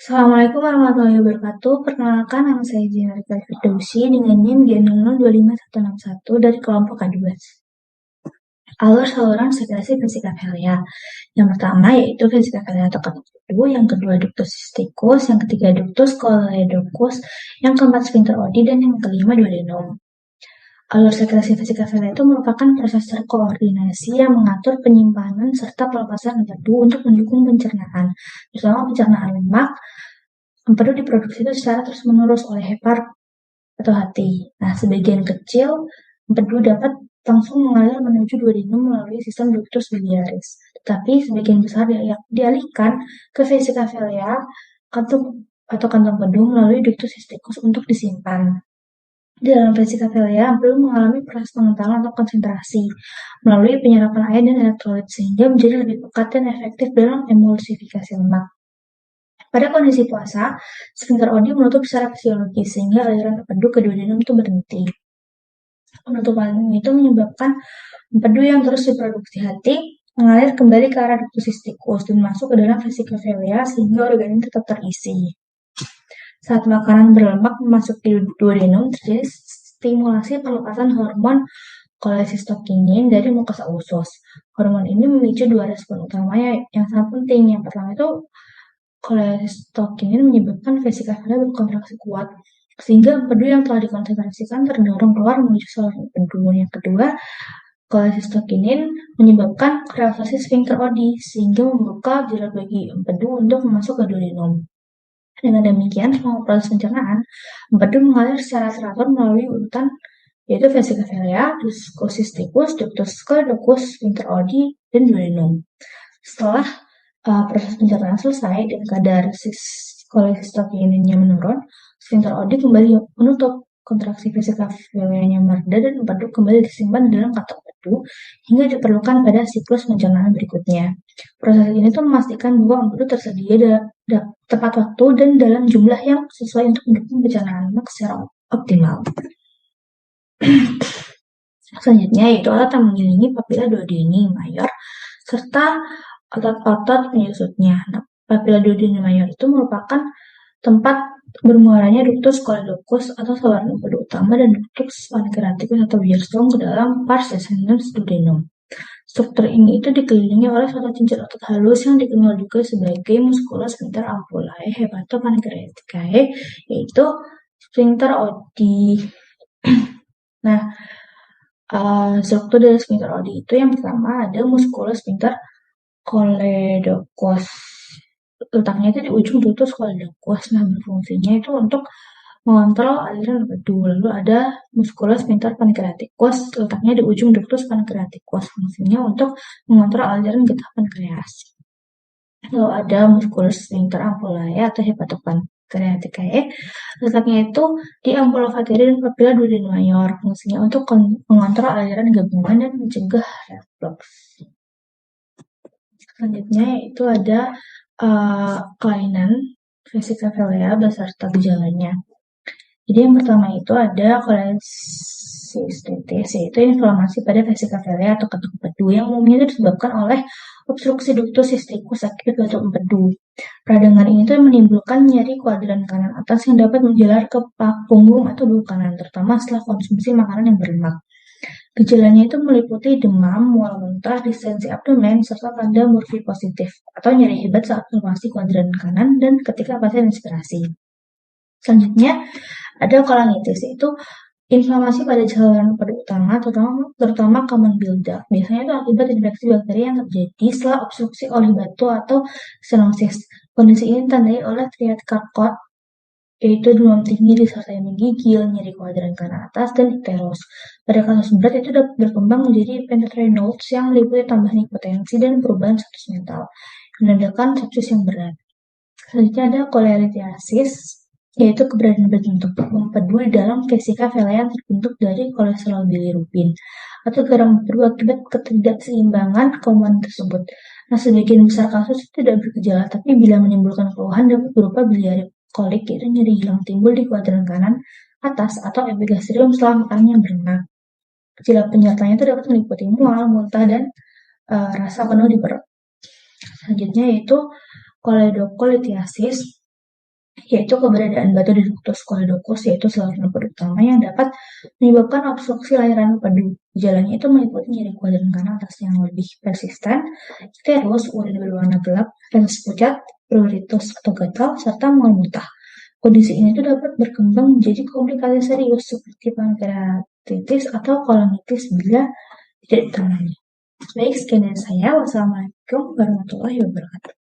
Assalamualaikum warahmatullahi wabarakatuh. Perkenalkan, nama saya Gina Rika Firdausi dengan NIM G00251161 dari kelompok K2. Alur saluran sekresi vesika velia. Yang pertama yaitu vesika velia atau ketutup, yang kedua ductus cysticus, yang ketiga ductus coledochus, yang keempat sphincter Oddi, dan yang kelima duodenum. Alur sekresi vesika velia itu merupakan proses terkoordinasi yang mengatur penyimpanan serta pelepasan empedu untuk mendukung pencernaan, terutama pencernaan lemak. Empedu diproduksi itu secara terus-menerus oleh hepar atau hati. Nah, sebagian kecil empedu dapat langsung mengalir menuju duodenum melalui sistem ductus biliaris. Tetapi sebagian besar dialihkan ke vesika velia kantung empedu melalui ductus cysticus untuk disimpan. Di dalam vesika velia, empedu mengalami proses pengentalan atau konsentrasi melalui penyerapan air dan elektrolit sehingga menjadi lebih pekat dan efektif dalam emulsifikasi lemak. Pada kondisi puasa, sphincter Oddi menutup secara fisiologis sehingga aliran empedu ke duodenum itu berhenti. Penutupan itu menyebabkan empedu yang terus diproduksi hati mengalir kembali ke arah ductus cysticus dan masuk ke dalam vesika velia sehingga organ ini tetap terisi. Saat makanan berlemak memasuki duodenum, terjadi stimulasi pelepasan hormon kolesistokinin dari mukosa usus. Hormon ini memicu dua respon utamanya yang sangat penting. Yang pertama itu kolesistokinin menyebabkan vesika velia berkontraksi kuat, sehingga empedu yang telah dikonsentrasikan terdorong keluar menuju saluran empedu. Yang kedua, kolesistokinin menyebabkan relaksasi sphincter Oddi, sehingga membuka jalur bagi empedu untuk masuk ke duodenum. Dengan demikian, selama proses pencernaan, empedu mengalir secara teratur melalui urutan yaitu vesika velia, ductus cysticus, ductus coledochus, sphincter Oddi, dan duodenum. Setelah proses pencernaan selesai dan kadar kolesistokininnya menurun, sphincter Oddi kembali menutup, kontraksi vesika velianya mereda dan empedu kembali disimpan dalam kantong empedu hingga diperlukan pada siklus pencernaan berikutnya. Proses ini tuh memastikan bahwa empedu tersedia tepat waktu dan dalam jumlah yang sesuai untuk mendukung pencernaan lemak secara optimal. Selanjutnya yaitu otot yang mengelilingi papila duodeni mayor serta otot-otot penyusutnya. Nah, papila duodeni mayor itu merupakan tempat bermuaranya ductus coledochus atau saluran empedu utama dan ductus pancreaticus atau Bierstrom ke dalam pars descendens duodenum. Struktur ini itu dikelilingi oleh suatu cincin otot halus yang dikenal juga sebagai musculus sphincter ampullae hepatopancreaticae, yaitu sphincter Oddi. Nah, struktur dari sphincter Oddi itu yang pertama ada musculus sphincter coledochus. Letaknya itu di ujung ductus coledochus. Nah, berfungsinya itu untuk mengontrol aliran empedu. Lalu ada musculus sphincter pancreaticus, letaknya di ujung ductus pancreaticus. Fungsinya untuk mengontrol aliran getah pankreas. Lalu ada musculus sphincter ampullae atau hepatopancreaticae, letaknya itu di ampulla vateri dan papilla duodeni mayor. Fungsinya untuk mengontrol aliran gabungan dan mencegah reflux. Selanjutnya yaitu ada kelainan vesika velia beserta gejalanya. Jadi yang pertama itu ada kolesistitis, yaitu inflamasi pada vesika velia atau katup empedu yang umumnya disebabkan oleh obstruksi ductus cysticus akibat katup empedu. Peradangan ini tuh menimbulkan nyeri kuadran kanan atas yang dapat menjalar ke punggung atau duo kanan, terutama setelah konsumsi makanan yang berlemak. Gejalanya itu meliputi demam, mual muntah, distensi abdomen, serta tanda Murphy positif atau nyeri hebat saat inflamasi kuadran kanan dan ketika pasien inspirasi. Selanjutnya ada kolonitis, yaitu inflamasi pada saluran empedu utama, terutama common buildup. Biasanya itu akibat infeksi bakteri yang terjadi setelah obstruksi oleh batu atau stenosis. Kondisi ini ditandai oleh triad Charcot, yaitu demam tinggi disertai menggigil, nyeri kuadran kanan atas, dan icterus. Pada kasus berat itu dapat berkembang menjadi Pentteri nodes yang meliputi tambahan hipotensi dan perubahan status mental, menandakan sepsis yang berat. Selanjutnya ada koleritiasis, yaitu keberadaan berbentuk empedu di dalam vesika velia yang terbentuk dari kolesterol bilirubin atau garam empedu akibat ketidakseimbangan komponen tersebut. Nah, sebagian besar kasus tidak bergejala, tapi bila menimbulkan keluhan dapat berupa biliari kolik, yaitu nyeri hilang timbul di kuadran kanan atas atau epigastrium setelah makanannya berenang. Gejala penyertanya itu dapat meliputi mual, muntah, dan rasa penuh di perut. Selanjutnya yaitu koledokolitiasis, yaitu keberadaan batu di ductus coedochus, yaitu saluran empedu utama yang dapat menyebabkan obstruksi aliran empedu. Gejalanya itu meliputi nyeri kuadran kanan atas yang lebih persisten, terus urin berwarna gelap, feses pucat, pruritus atau gatal, serta mual muntah. Kondisi ini itu dapat berkembang menjadi komplikasi serius seperti pankreatitis atau kolonitis bila tidak ditangani. Baik, sekian dari saya. Wassalamualaikum warahmatullahi wabarakatuh.